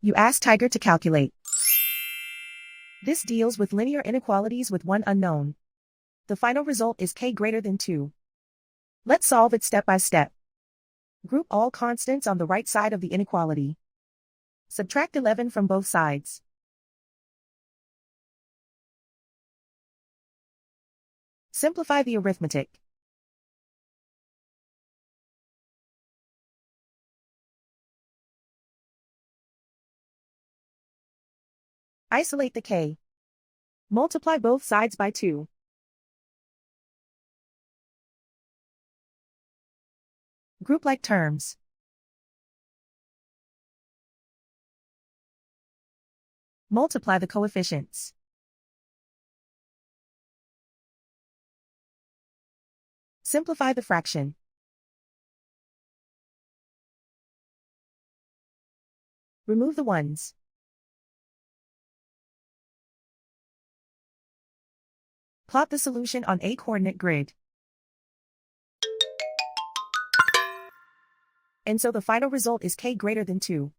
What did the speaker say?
You ask Tiger to calculate. This deals with linear inequalities with one unknown. The final result is k greater than 2. Let's solve it step by step. Group all constants on the right side of the inequality. Subtract 11 from both sides. Simplify the arithmetic. Isolate the k. Multiply both sides by 2. Group like terms. Multiply the coefficients. Simplify the fraction. Remove the ones. Plot the solution on a coordinate grid. And so the final result is k greater than 2.